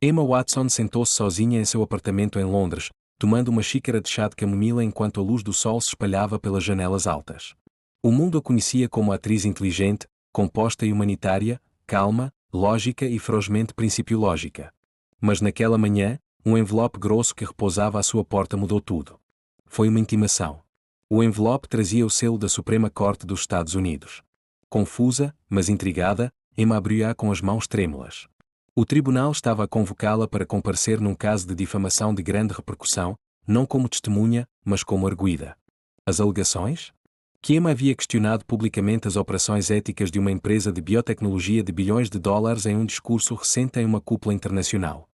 Emma Watson sentou-se sozinha em seu apartamento em Londres, tomando uma xícara de chá de camomila enquanto a luz do sol se espalhava pelas janelas altas. O mundo a conhecia como atriz inteligente, composta e humanitária, calma, lógica e ferozmente principiológica. Mas naquela manhã, um envelope grosso que repousava à sua porta mudou tudo. Foi uma intimação. O envelope trazia o selo da Suprema Corte dos Estados Unidos. Confusa, mas intrigada, Emma abriu-a com as mãos trêmulas. O tribunal estava a convocá-la para comparecer num caso de difamação de grande repercussão, não como testemunha, mas como arguida. As alegações? Que Emma havia questionado publicamente as operações éticas de uma empresa de biotecnologia de bilhões de dólares em um discurso recente em uma cúpula internacional.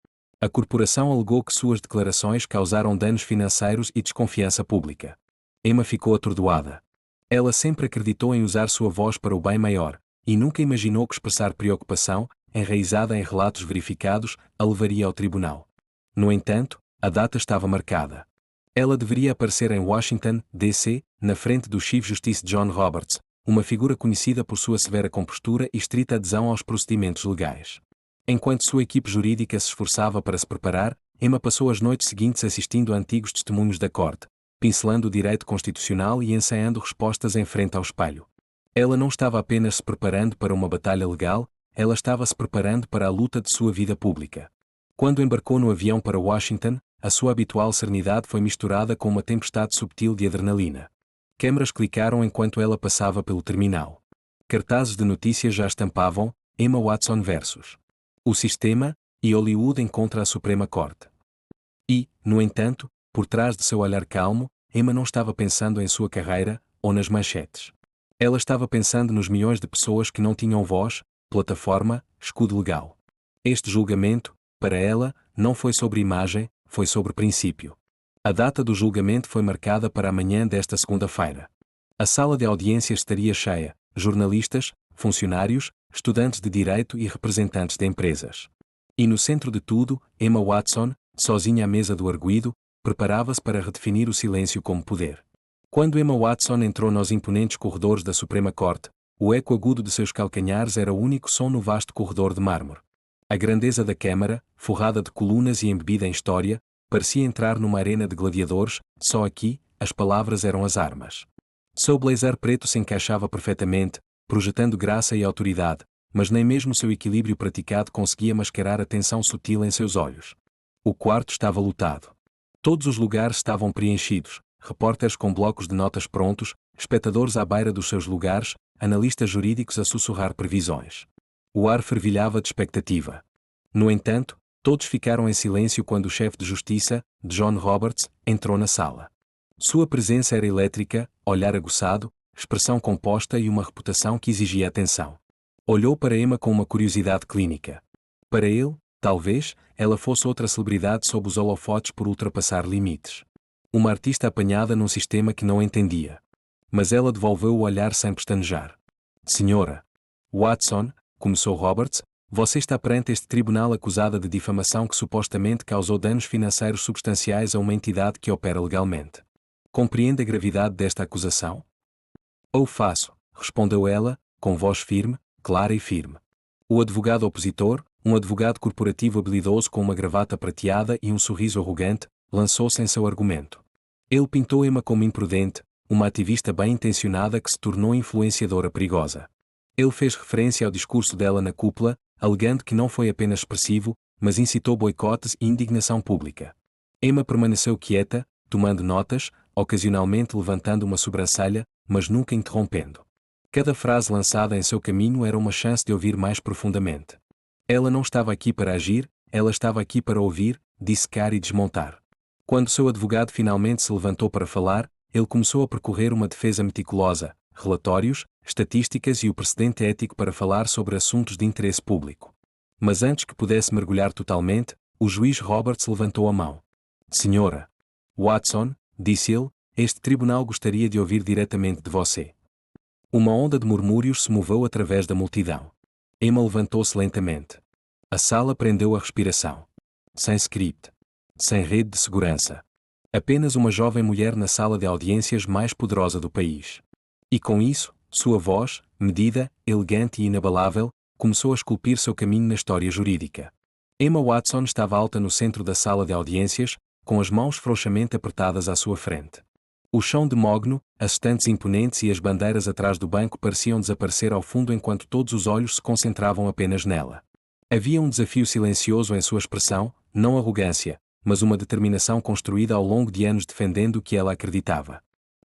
A corporação alegou que suas declarações causaram danos financeiros e desconfiança pública. Emma ficou atordoada. Ela sempre acreditou em usar sua voz para o bem maior, e nunca imaginou que expressar preocupação, enraizada em relatos verificados, a levaria ao tribunal. No entanto, a data estava marcada. Ela deveria aparecer em Washington, D.C., na frente do Chief Justice John Roberts, uma figura conhecida por sua severa compostura e estrita adesão aos procedimentos legais. Enquanto sua equipe jurídica se esforçava para se preparar, Emma passou as noites seguintes assistindo a antigos testemunhos da corte, pincelando o direito constitucional e ensaiando respostas em frente ao espelho. Ela não estava apenas se preparando para uma batalha legal, ela estava se preparando para a luta de sua vida pública. Quando embarcou no avião para Washington, a sua habitual serenidade foi misturada com uma tempestade subtil de adrenalina. Câmaras clicaram enquanto ela passava pelo terminal. Cartazes de notícias já estampavam Emma Watson versus o sistema e Hollywood encontra a Suprema Corte. E, no entanto, por trás de seu olhar calmo, Emma não estava pensando em sua carreira ou nas manchetes. Ela estava pensando nos milhões de pessoas que não tinham voz, plataforma, escudo legal. Este julgamento, para ela, não foi sobre imagem, foi sobre princípio. A data do julgamento foi marcada para a manhã desta segunda-feira. A sala de audiências estaria cheia, jornalistas, funcionários, estudantes de direito e representantes de empresas. E no centro de tudo, Emma Watson, sozinha à mesa do arguido, preparava-se para redefinir o silêncio como poder. Quando Emma Watson entrou nos imponentes corredores da Suprema Corte, o eco agudo de seus calcanhares era o único som no vasto corredor de mármore. A grandeza da Câmara, forrada de colunas e embebida em história, parecia entrar numa arena de gladiadores, só aqui, as palavras eram as armas. Seu blazer preto se encaixava perfeitamente, projetando graça e autoridade, mas nem mesmo seu equilíbrio praticado conseguia mascarar a tensão sutil em seus olhos. O quarto estava lotado. Todos os lugares estavam preenchidos, repórteres com blocos de notas prontos, espectadores à beira dos seus lugares, analistas jurídicos a sussurrar previsões. O ar fervilhava de expectativa. No entanto, todos ficaram em silêncio quando o chefe de justiça, John Roberts, entrou na sala. Sua presença era elétrica, olhar aguçado, expressão composta e uma reputação que exigia atenção. Olhou para Emma com uma curiosidade clínica. Para ele, talvez, ela fosse outra celebridade sob os holofotes por ultrapassar limites. Uma artista apanhada num sistema que não entendia. Mas ela devolveu o olhar sem pestanejar. Senhora Watson, começou Roberts, você está perante este tribunal acusada de difamação que supostamente causou danos financeiros substanciais a uma entidade que opera legalmente. Compreende a gravidade desta acusação? Ou faço, respondeu ela, com voz firme, clara e firme. O advogado opositor, um advogado corporativo habilidoso com uma gravata prateada e um sorriso arrogante, lançou-se em seu argumento. Ele pintou Emma como imprudente, uma ativista bem-intencionada que se tornou influenciadora perigosa. Ele fez referência ao discurso dela na cúpula, alegando que não foi apenas expressivo, mas incitou boicotes e indignação pública. Emma permaneceu quieta, tomando notas, ocasionalmente levantando uma sobrancelha, mas nunca interrompendo. Cada frase lançada em seu caminho era uma chance de ouvir mais profundamente. Ela não estava aqui para agir, ela estava aqui para ouvir, dissecar e desmontar. Quando seu advogado finalmente se levantou para falar, ele começou a percorrer uma defesa meticulosa, relatórios, estatísticas e o precedente ético para falar sobre assuntos de interesse público. Mas antes que pudesse mergulhar totalmente, o juiz Roberts levantou a mão. Senhora Watson, disse ele, este tribunal gostaria de ouvir diretamente de você. Uma onda de murmúrios se moveu através da multidão. Emma levantou-se lentamente. A sala prendeu a respiração. Sem script. Sem rede de segurança. Apenas uma jovem mulher na sala de audiências mais poderosa do país. E com isso, sua voz, medida, elegante e inabalável, começou a esculpir seu caminho na história jurídica. Emma Watson estava alta no centro da sala de audiências, com as mãos frouxamente apertadas à sua frente. O chão de mogno, as estantes imponentes e as bandeiras atrás do banco pareciam desaparecer ao fundo enquanto todos os olhos se concentravam apenas nela. Havia um desafio silencioso em sua expressão, não arrogância, mas uma determinação construída ao longo de anos defendendo o que ela acreditava.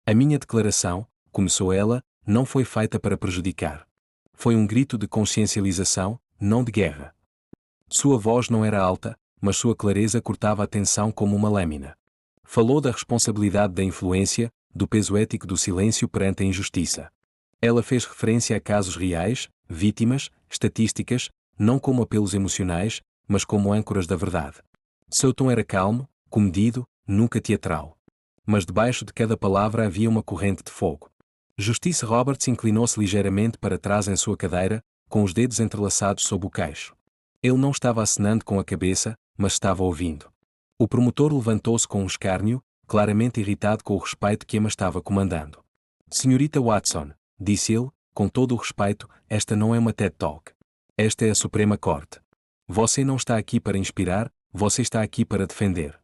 A minha declaração, começou ela, não foi feita para prejudicar. Foi um grito de consciencialização, não de guerra. Sua voz não era alta, mas sua clareza cortava a tensão como uma lâmina. Falou da responsabilidade da influência, do peso ético do silêncio perante a injustiça. Ela fez referência a casos reais, vítimas, estatísticas, não como apelos emocionais, mas como âncoras da verdade. Seu tom era calmo, comedido, nunca teatral. Mas debaixo de cada palavra havia uma corrente de fogo. Justice Roberts inclinou-se ligeiramente para trás em sua cadeira, com os dedos entrelaçados sob o queixo. Ele não estava acenando com a cabeça, mas estava ouvindo. O promotor levantou-se com um escárnio, claramente irritado com o respeito que Emma estava comandando. Senhorita Watson, disse ele, com todo o respeito, esta não é uma TED Talk. Esta é a Suprema Corte. Você não está aqui para inspirar, você está aqui para defender.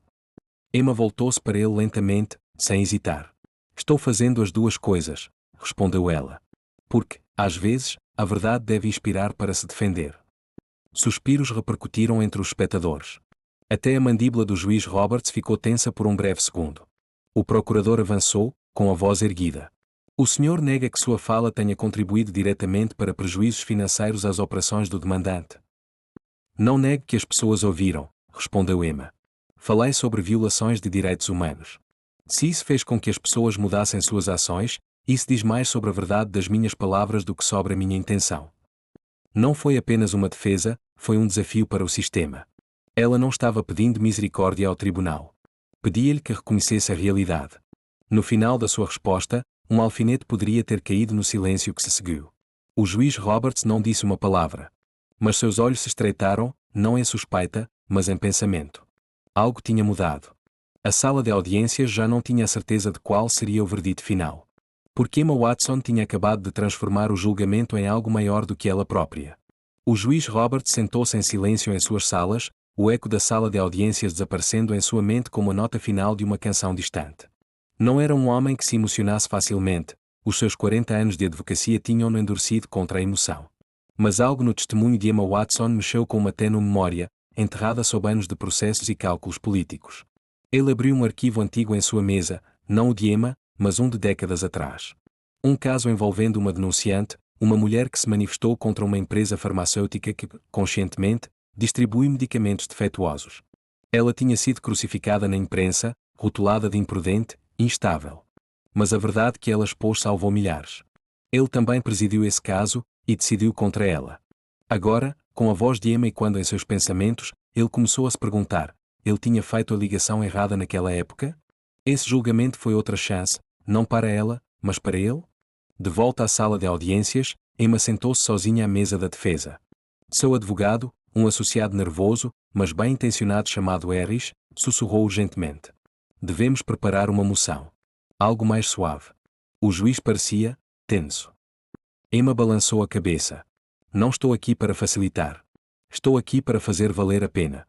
Emma voltou-se para ele lentamente, sem hesitar. Estou fazendo as duas coisas, respondeu ela. Porque, às vezes, a verdade deve inspirar para se defender. Suspiros repercutiram entre os espectadores. Até a mandíbula do juiz Roberts ficou tensa por um breve segundo. O procurador avançou, com a voz erguida. O senhor nega que sua fala tenha contribuído diretamente para prejuízos financeiros às operações do demandante. Não nego que as pessoas ouviram, respondeu Emma. Falei sobre violações de direitos humanos. Se isso fez com que as pessoas mudassem suas ações, isso diz mais sobre a verdade das minhas palavras do que sobre a minha intenção. Não foi apenas uma defesa, foi um desafio para o sistema. Ela não estava pedindo misericórdia ao tribunal. Pedia-lhe que reconhecesse a realidade. No final da sua resposta, um alfinete poderia ter caído no silêncio que se seguiu. O juiz Roberts não disse uma palavra. Mas seus olhos se estreitaram, não em suspeita, mas em pensamento. Algo tinha mudado. A sala de audiências já não tinha a certeza de qual seria o verdito final. Porque Emma Watson tinha acabado de transformar o julgamento em algo maior do que ela própria. O juiz Roberts sentou-se em silêncio em suas salas, o eco da sala de audiências desaparecendo em sua mente como a nota final de uma canção distante. Não era um homem que se emocionasse facilmente, os seus 40 anos de advocacia tinham-no endurecido contra a emoção. Mas algo no testemunho de Emma Watson mexeu com uma tênue memória, enterrada sob anos de processos e cálculos políticos. Ele abriu um arquivo antigo em sua mesa, não o de Emma, mas um de décadas atrás. Um caso envolvendo uma denunciante, uma mulher que se manifestou contra uma empresa farmacêutica que, conscientemente, distribui medicamentos defeituosos. Ela tinha sido crucificada na imprensa, rotulada de imprudente, instável. Mas a verdade que ela expôs salvou milhares. Ele também presidiu esse caso, e decidiu contra ela. Agora, com a voz de Emma e quando em seus pensamentos, ele começou a se perguntar, ele tinha feito a ligação errada naquela época? Esse julgamento foi outra chance, não para ela, mas para ele? De volta à sala de audiências, Emma sentou-se sozinha à mesa da defesa. Seu advogado, um associado nervoso, mas bem intencionado chamado Harris, sussurrou urgentemente. Devemos preparar uma moção. Algo mais suave. O juiz parecia tenso. Emma balançou a cabeça. Não estou aqui para facilitar. Estou aqui para fazer valer a pena.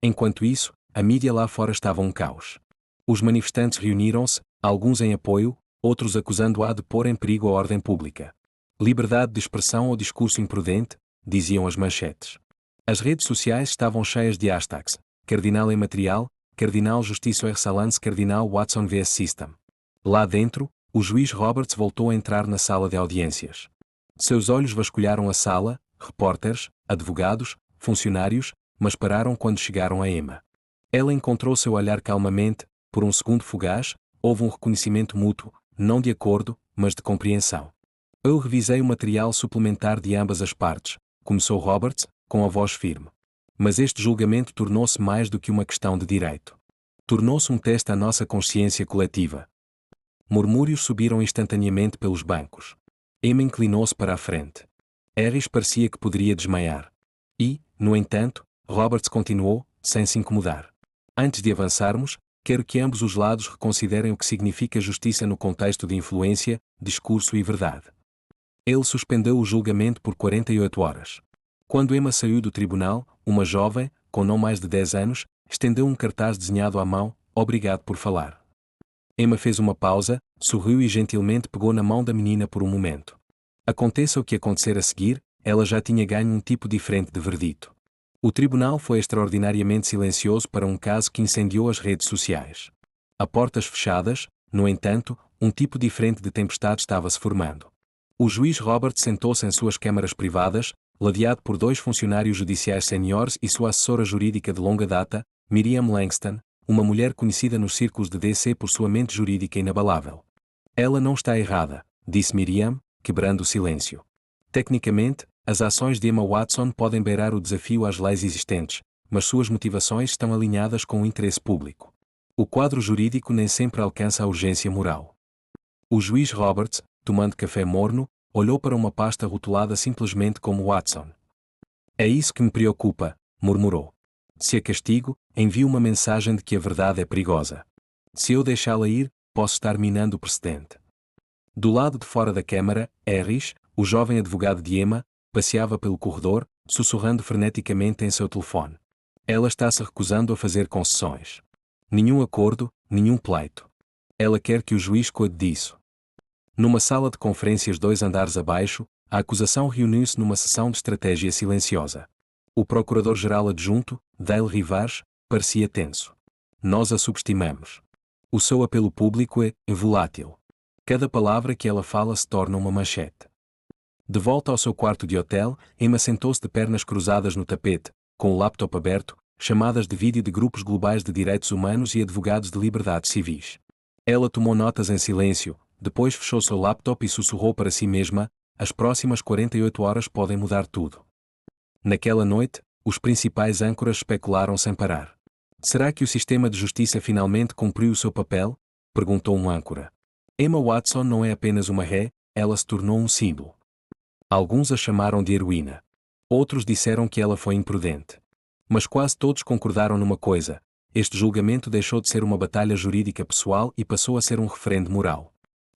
Enquanto isso, a mídia lá fora estava um caos. Os manifestantes reuniram-se, alguns em apoio, outros acusando-a de pôr em perigo a ordem pública. Liberdade de expressão ou discurso imprudente, diziam as manchetes. As redes sociais estavam cheias de hashtags. Cardinal Imaterial, Cardinal Justiça Excellence, Cardinal Watson vs System. Lá dentro, o juiz Roberts voltou a entrar na sala de audiências. Seus olhos vasculharam a sala, repórteres, advogados, funcionários, mas pararam quando chegaram a Emma. Ela encontrou seu olhar calmamente, por um segundo fugaz, houve um reconhecimento mútuo, não de acordo, mas de compreensão. Eu revisei o material suplementar de ambas as partes, começou Roberts, com a voz firme. Mas este julgamento tornou-se mais do que uma questão de direito. Tornou-se um teste à nossa consciência coletiva. Murmúrios subiram instantaneamente pelos bancos. Emma inclinou-se para a frente. Harris parecia que poderia desmaiar. E, no entanto, Roberts continuou, sem se incomodar. Antes de avançarmos, quero que ambos os lados reconsiderem o que significa justiça no contexto de influência, discurso e verdade. Ele suspendeu o julgamento por 48 horas. Quando Emma saiu do tribunal, uma jovem, com não mais de 10 anos, estendeu um cartaz desenhado à mão: "Obrigado por falar." Emma fez uma pausa, sorriu e gentilmente pegou na mão da menina por um momento. Aconteça o que acontecer a seguir, ela já tinha ganho um tipo diferente de verdito. O tribunal foi extraordinariamente silencioso para um caso que incendiou as redes sociais. A portas fechadas, no entanto, um tipo diferente de tempestade estava se formando. O juiz Robert sentou-se em suas câmaras privadas, ladeado por 2 funcionários judiciais seniores e sua assessora jurídica de longa data, Miriam Langston, uma mulher conhecida nos círculos de DC por sua mente jurídica inabalável. "Ela não está errada", disse Miriam, quebrando o silêncio. "Tecnicamente, as ações de Emma Watson podem beirar o desafio às leis existentes, mas suas motivações estão alinhadas com o interesse público. O quadro jurídico nem sempre alcança a urgência moral." O juiz Roberts, tomando café morno, olhou para uma pasta rotulada simplesmente como Watson. "É isso que me preocupa", murmurou. "Se a castigo, envio uma mensagem de que a verdade é perigosa. Se eu deixá-la ir, posso estar minando o precedente." Do lado de fora da câmara, Harris, o jovem advogado de Emma, passeava pelo corredor, sussurrando freneticamente em seu telefone. "Ela está se recusando a fazer concessões. Nenhum acordo, nenhum pleito. Ela quer que o juiz cuide disso." Numa sala de conferências 2 andares abaixo, a acusação reuniu-se numa sessão de estratégia silenciosa. O procurador-geral adjunto, Dale Rivas, parecia tenso. "Nós a subestimamos. O seu apelo público é volátil. Cada palavra que ela fala se torna uma manchete." De volta ao seu quarto de hotel, Emma sentou-se de pernas cruzadas no tapete, com o laptop aberto, chamadas de vídeo de grupos globais de direitos humanos e advogados de liberdades civis. Ela tomou notas em silêncio, depois fechou seu laptop e sussurrou para si mesma: "As próximas 48 horas podem mudar tudo." Naquela noite, os principais âncoras especularam sem parar. "Será que o sistema de justiça finalmente cumpriu o seu papel?" perguntou um âncora. "Emma Watson não é apenas uma ré, ela se tornou um símbolo." Alguns a chamaram de heroína. Outros disseram que ela foi imprudente. Mas quase todos concordaram numa coisa: este julgamento deixou de ser uma batalha jurídica pessoal e passou a ser um referendo moral.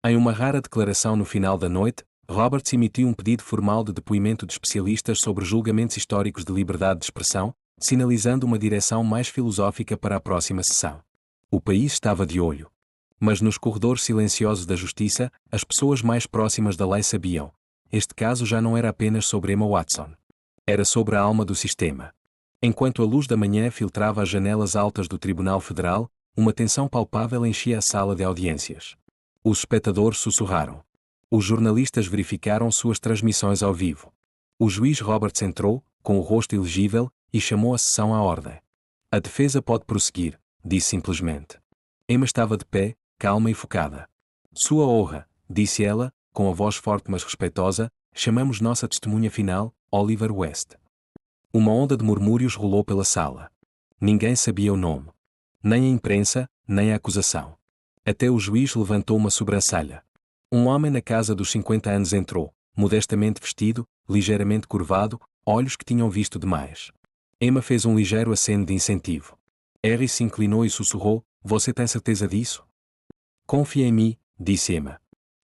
Em uma rara declaração no final da noite, Roberts emitiu um pedido formal de depoimento de especialistas sobre julgamentos históricos de liberdade de expressão, sinalizando uma direção mais filosófica para a próxima sessão. O país estava de olho. Mas nos corredores silenciosos da justiça, as pessoas mais próximas da lei sabiam: este caso já não era apenas sobre Emma Watson. Era sobre a alma do sistema. Enquanto a luz da manhã filtrava as janelas altas do Tribunal Federal, uma tensão palpável enchia a sala de audiências. Os espectadores sussurraram. Os jornalistas verificaram suas transmissões ao vivo. O juiz Roberts entrou, com o rosto elegível, e chamou a sessão à ordem. "A defesa pode prosseguir", disse simplesmente. Emma estava de pé, calma e focada. "Sua honra", disse ela, com a voz forte mas respeitosa, "chamamos nossa testemunha final, Oliver West." Uma onda de murmúrios rolou pela sala. Ninguém sabia o nome. Nem a imprensa, nem a acusação. Até o juiz levantou uma sobrancelha. Um homem na casa dos 50 anos entrou, modestamente vestido, ligeiramente curvado, olhos que tinham visto demais. Emma fez um ligeiro aceno de incentivo. Harry se inclinou e sussurrou: "Você tem certeza disso?" "Confia em mim", disse Emma.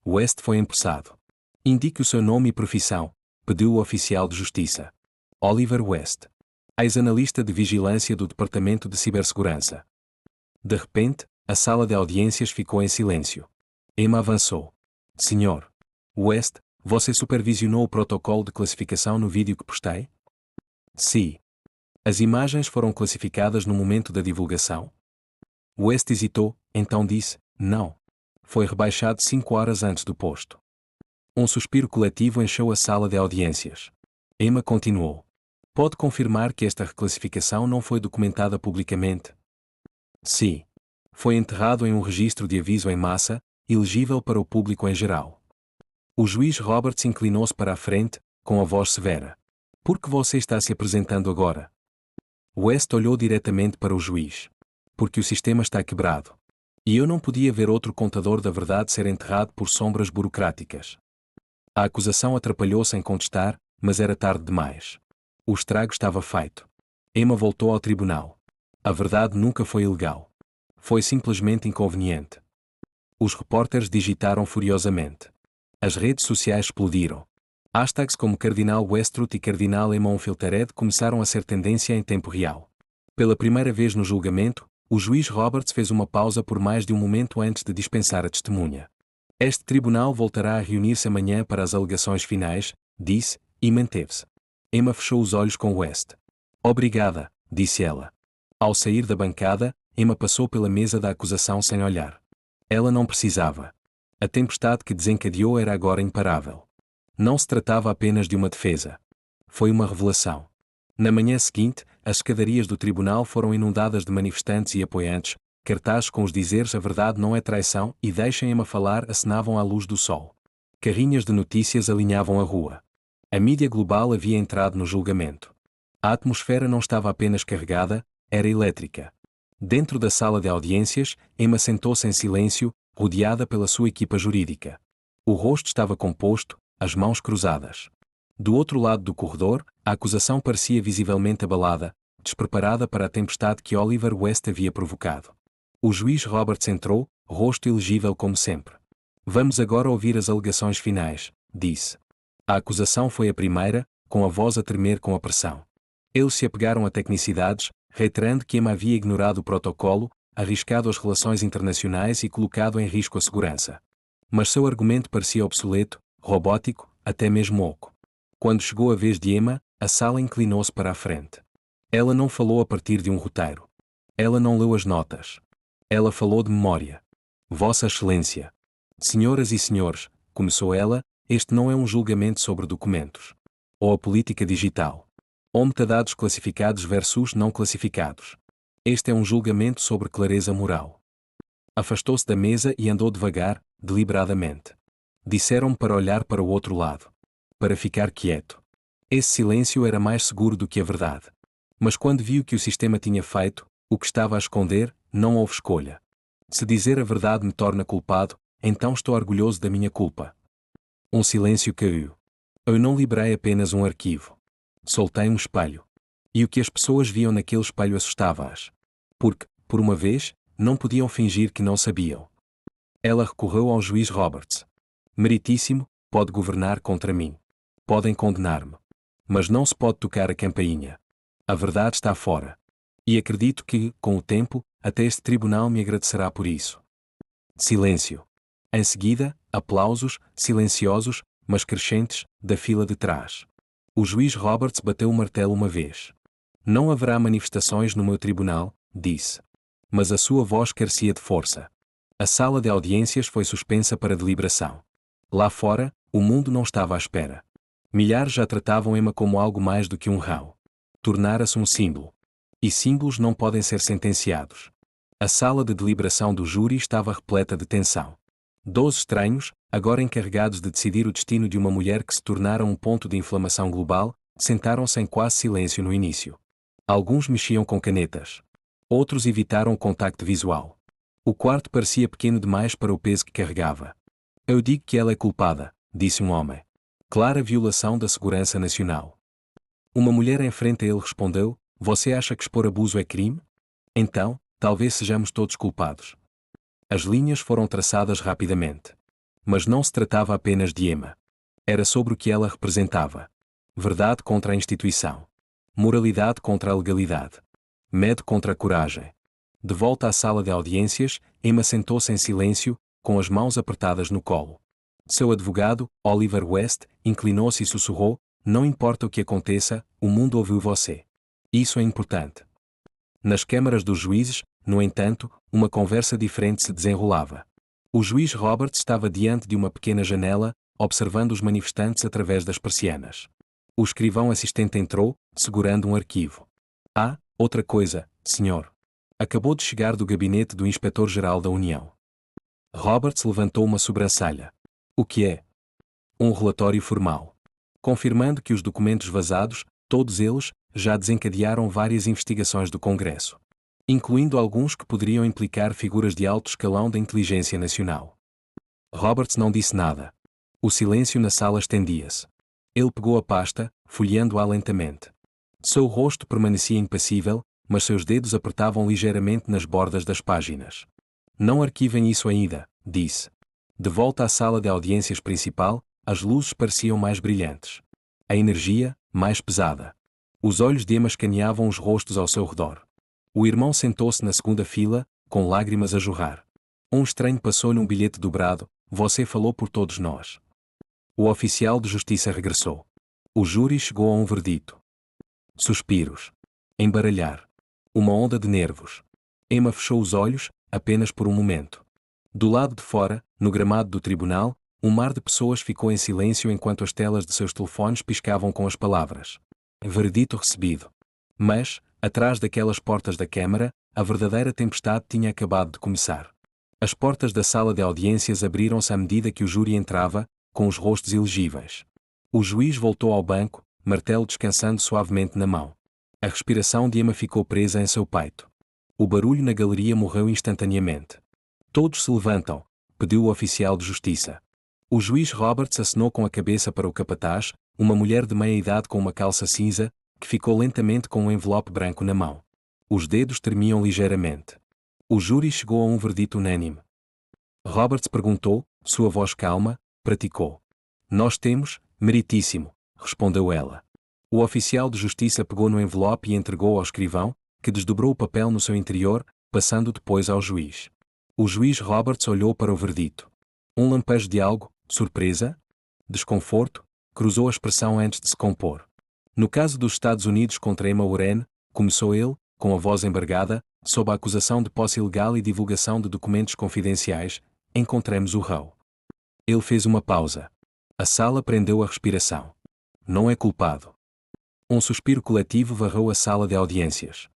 West foi empossado. "Indique o seu nome e profissão", pediu o oficial de justiça. "Oliver West. Ex-analista de vigilância do Departamento de Cibersegurança." De repente, a sala de audiências ficou em silêncio. Emma avançou. "Senhor West, você supervisionou o protocolo de classificação no vídeo que postei?" "Sim." "As imagens foram classificadas no momento da divulgação?" West hesitou, então disse: "Não. Foi rebaixado 5 horas antes do posto." Um suspiro coletivo encheu a sala de audiências. Emma continuou: "Pode confirmar que esta reclassificação não foi documentada publicamente?" "Sim. Foi enterrado em um registro de aviso em massa, elegível para o público em geral." O juiz Roberts inclinou-se para a frente, com a voz severa. "Por que você está se apresentando agora?" West olhou diretamente para o juiz. "Porque o sistema está quebrado. E eu não podia ver outro contador da verdade ser enterrado por sombras burocráticas." A acusação atrapalhou-se em contestar, mas era tarde demais. O estrago estava feito. Emma voltou ao tribunal. A verdade nunca foi ilegal. Foi simplesmente inconveniente. Os repórteres digitaram furiosamente. As redes sociais explodiram. Hashtags como Cardinal Westruth e Cardinal Emma Unfiltered começaram a ser tendência em tempo real. Pela primeira vez no julgamento, o juiz Roberts fez uma pausa por mais de um momento antes de dispensar a testemunha. Este tribunal voltará a reunir-se amanhã para as alegações finais, disse, e manteve-se. Emma fechou os olhos com West. Obrigada, disse ela. Ao sair da bancada, Emma passou pela mesa da acusação sem olhar. Ela não precisava. A tempestade que desencadeou era agora imparável. Não se tratava apenas de uma defesa. Foi uma revelação. Na manhã seguinte, as escadarias do tribunal foram inundadas de manifestantes e apoiantes, cartazes com os dizeres "A verdade não é traição" e "Deixem Emma falar" acenavam à luz do sol. Carrinhas de notícias alinhavam a rua. A mídia global havia entrado no julgamento. A atmosfera não estava apenas carregada, era elétrica. Dentro da sala de audiências, Emma sentou-se em silêncio, rodeada pela sua equipa jurídica. O rosto estava composto, as mãos cruzadas. Do outro lado do corredor, a acusação parecia visivelmente abalada, despreparada para a tempestade que Oliver West havia provocado. O juiz Roberts entrou, rosto elegível como sempre. Vamos agora ouvir as alegações finais, disse. A acusação foi a primeira, com a voz a tremer com a pressão. Eles se apegaram a tecnicidades, reiterando que Emma havia ignorado o protocolo, arriscado as relações internacionais e colocado em risco a segurança. Mas seu argumento parecia obsoleto, robótico, até mesmo oco. Quando chegou a vez de Emma, a sala inclinou-se para a frente. Ela não falou a partir de um roteiro. Ela não leu as notas. Ela falou de memória. Vossa Excelência. Senhoras e senhores, começou ela, este não é um julgamento sobre documentos. Ou a política digital. Ou metadados classificados versus não classificados. Este é um julgamento sobre clareza moral. Afastou-se da mesa e andou devagar, deliberadamente. Disseram-me para olhar para o outro lado. Para ficar quieto. Esse silêncio era mais seguro do que a verdade. Mas quando vi o que o sistema tinha feito, o que estava a esconder, não houve escolha. Se dizer a verdade me torna culpado, então estou orgulhoso da minha culpa. Um silêncio caiu. Eu não liberei apenas um arquivo. Soltei um espelho. E o que as pessoas viam naquele espelho assustava-as. Porque, por uma vez, não podiam fingir que não sabiam. Ela recorreu ao juiz Roberts. Meritíssimo, pode governar contra mim. Podem condenar-me. Mas não se pode tocar a campainha. A verdade está fora. E acredito que, com o tempo, até este tribunal me agradecerá por isso. Silêncio. Em seguida, aplausos, silenciosos, mas crescentes, da fila de trás. O juiz Roberts bateu o martelo uma vez. Não haverá manifestações no meu tribunal, disse. Mas a sua voz carecia de força. A sala de audiências foi suspensa para deliberação. Lá fora, o mundo não estava à espera. Milhares já tratavam Emma como algo mais do que um réu. Tornara-se um símbolo. E símbolos não podem ser sentenciados. A sala de deliberação do júri estava repleta de tensão. 12 estranhos, agora encarregados de decidir o destino de uma mulher que se tornara um ponto de inflamação global, sentaram-se em quase silêncio no início. Alguns mexiam com canetas. Outros evitaram o contacto visual. O quarto parecia pequeno demais para o peso que carregava. Eu digo que ela é culpada, disse um homem. Clara violação da segurança nacional. Uma mulher em frente a ele respondeu, você acha que expor abuso é crime? Então, talvez sejamos todos culpados. As linhas foram traçadas rapidamente. Mas não se tratava apenas de Emma. Era sobre o que ela representava. Verdade contra a instituição. Moralidade contra a legalidade. Medo contra a coragem. De volta à sala de audiências, Emma sentou-se em silêncio, com as mãos apertadas no colo. Seu advogado, Oliver West, inclinou-se e sussurrou, não importa o que aconteça, o mundo ouviu você. Isso é importante. Nas câmaras dos juízes, no entanto, uma conversa diferente se desenrolava. O juiz Roberts estava diante de uma pequena janela, observando os manifestantes através das persianas. O escrivão assistente entrou, segurando um arquivo. Ah, outra coisa, senhor. Acabou de chegar do gabinete do Inspetor-Geral da União. Roberts levantou uma sobrancelha. O que é? Um relatório formal. Confirmando que os documentos vazados, todos eles, já desencadearam várias investigações do Congresso. Incluindo alguns que poderiam implicar figuras de alto escalão da inteligência nacional. Roberts não disse nada. O silêncio na sala estendia-se. Ele pegou a pasta, folheando-a lentamente. Seu rosto permanecia impassível, mas seus dedos apertavam ligeiramente nas bordas das páginas. Não arquivem isso ainda, disse. De volta à sala de audiências principal, as luzes pareciam mais brilhantes. A energia, mais pesada. Os olhos de Emma escaneavam os rostos ao seu redor. O irmão sentou-se na segunda fila, com lágrimas a jorrar. Um estranho passou-lhe um bilhete dobrado: "Você falou por todos nós." O oficial de justiça regressou. O júri chegou a um verdito. Suspiros. Embaralhar. Uma onda de nervos. Emma fechou os olhos, apenas por um momento. Do lado de fora, no gramado do tribunal, um mar de pessoas ficou em silêncio enquanto as telas de seus telefones piscavam com as palavras: "Veredito recebido." Mas, atrás daquelas portas da Câmara, a verdadeira tempestade tinha acabado de começar. As portas da sala de audiências abriram-se à medida que o júri entrava, com os rostos ilegíveis. O juiz voltou ao banco, martelo descansando suavemente na mão. A respiração de Emma ficou presa em seu peito. O barulho na galeria morreu instantaneamente. "Todos se levantam", pediu o oficial de justiça. O juiz Roberts acenou com a cabeça para o capataz, uma mulher de meia-idade com uma calça cinza, que ficou lentamente com um envelope branco na mão. Os dedos tremiam ligeiramente. O júri chegou a um verdito unânime. Roberts perguntou, sua voz calma, praticou. "Nós temos, meritíssimo", respondeu ela. O oficial de justiça pegou no envelope e entregou ao escrivão, que desdobrou o papel no seu interior, passando depois ao juiz. O juiz Roberts olhou para o verdito. Um lampejo de algo, surpresa? Desconforto? Cruzou a expressão antes de se compor. "No caso dos Estados Unidos contra Emma Warren", começou ele, com a voz embargada, sob a acusação de posse ilegal e divulgação de documentos confidenciais, encontramos o réu. Ele fez uma pausa. A sala prendeu a respiração. "Não é culpado." Um suspiro coletivo varreu a sala de audiências.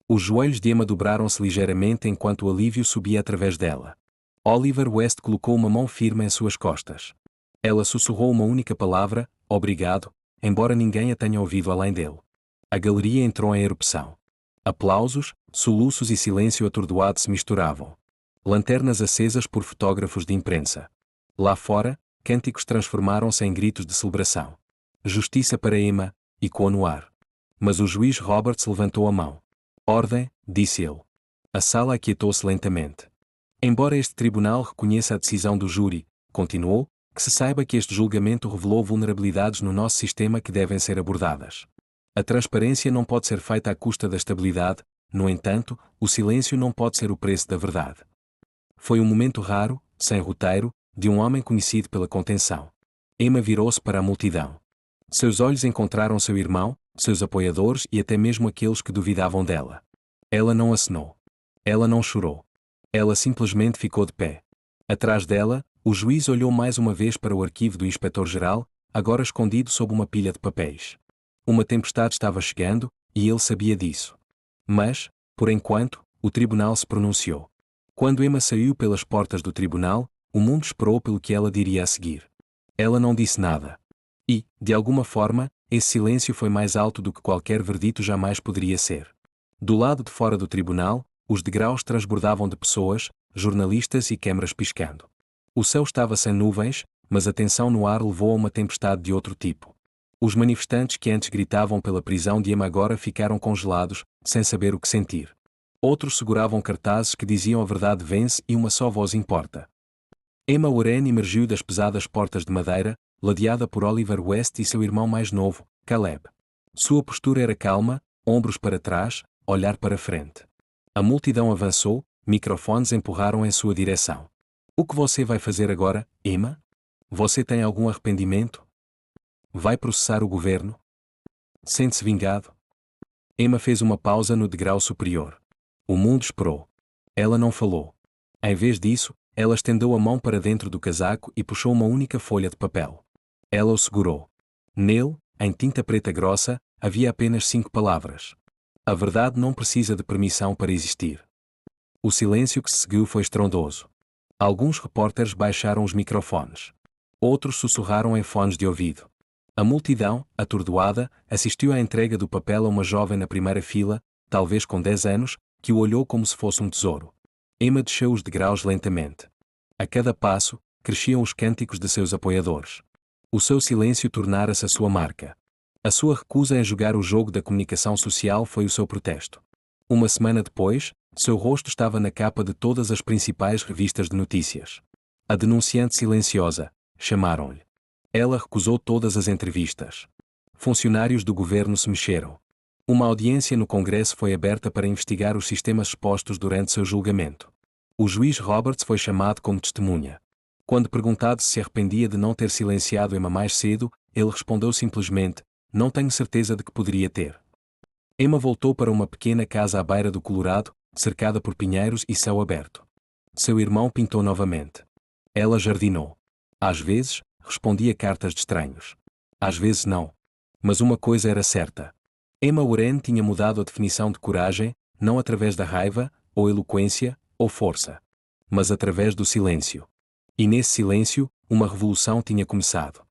Os joelhos de Emma dobraram-se ligeiramente enquanto o alívio subia através dela. Oliver West colocou uma mão firme em suas costas. Ela sussurrou uma única palavra: "Obrigado", embora ninguém a tenha ouvido além dele. A galeria entrou em erupção. Aplausos, soluços e silêncio atordoado se misturavam. Lanternas acesas por fotógrafos de imprensa. Lá fora, cânticos transformaram-se em gritos de celebração. "Justiça para Emma", ecoou no ar. Mas o juiz Roberts levantou a mão. "Ordem", disse ele. A sala aquietou-se lentamente. "Embora este tribunal reconheça a decisão do júri", continuou, "que se saiba que este julgamento revelou vulnerabilidades no nosso sistema que devem ser abordadas. A transparência não pode ser feita à custa da estabilidade, no entanto, o silêncio não pode ser o preço da verdade." Foi um momento raro, sem roteiro, de um homem conhecido pela contenção. Emma virou-se para a multidão. Seus olhos encontraram seu irmão, seus apoiadores e até mesmo aqueles que duvidavam dela. Ela não acenou. Ela não chorou. Ela simplesmente ficou de pé. Atrás dela, o juiz olhou mais uma vez para o arquivo do inspetor-geral, agora escondido sob uma pilha de papéis. Uma tempestade estava chegando, e ele sabia disso. Mas, por enquanto, o tribunal se pronunciou. Quando Emma saiu pelas portas do tribunal, o mundo esperou pelo que ela diria a seguir. Ela não disse nada. E, de alguma forma, esse silêncio foi mais alto do que qualquer verdito jamais poderia ser. Do lado de fora do tribunal, os degraus transbordavam de pessoas, jornalistas e câmaras piscando. O céu estava sem nuvens, mas a tensão no ar levou a uma tempestade de outro tipo. Os manifestantes que antes gritavam pela prisão de Emma agora ficaram congelados, sem saber o que sentir. Outros seguravam cartazes que diziam "a verdade vence" e uma só voz importa. Emma Warren emergiu das pesadas portas de madeira, ladeada por Oliver West e seu irmão mais novo, Caleb. Sua postura era calma, ombros para trás, olhar para frente. A multidão avançou, microfones empurraram em sua direção. "O que você vai fazer agora, Emma? Você tem algum arrependimento? Vai processar o governo? Sente-se vingado?" Emma fez uma pausa no degrau superior. O mundo esperou. Ela não falou. Em vez disso, ela estendeu a mão para dentro do casaco e puxou uma única folha de papel. Ela o segurou. Nele, em tinta preta grossa, havia apenas 5 palavras. "A verdade não precisa de permissão para existir." O silêncio que se seguiu foi estrondoso. Alguns repórteres baixaram os microfones. Outros sussurraram em fones de ouvido. A multidão, atordoada, assistiu à entrega do papel a uma jovem na primeira fila, talvez com 10 anos, que o olhou como se fosse um tesouro. Emma desceu os degraus lentamente. A cada passo, cresciam os cânticos de seus apoiadores. O seu silêncio tornara-se a sua marca. A sua recusa em jogar o jogo da comunicação social foi o seu protesto. Uma semana depois, seu rosto estava na capa de todas as principais revistas de notícias. "A denunciante silenciosa", chamaram-lhe. Ela recusou todas as entrevistas. Funcionários do governo se mexeram. Uma audiência no Congresso foi aberta para investigar os sistemas expostos durante seu julgamento. O juiz Roberts foi chamado como testemunha. Quando perguntado se se arrependia de não ter silenciado Emma mais cedo, ele respondeu simplesmente: "Não tenho certeza de que poderia ter." Emma voltou para uma pequena casa à beira do Colorado, cercada por pinheiros e céu aberto. Seu irmão pintou novamente. Ela jardinou. Às vezes, respondia cartas de estranhos. Às vezes não. Mas uma coisa era certa. Emma Warren tinha mudado a definição de coragem, não através da raiva, ou eloquência, ou força, mas através do silêncio. E nesse silêncio, uma revolução tinha começado.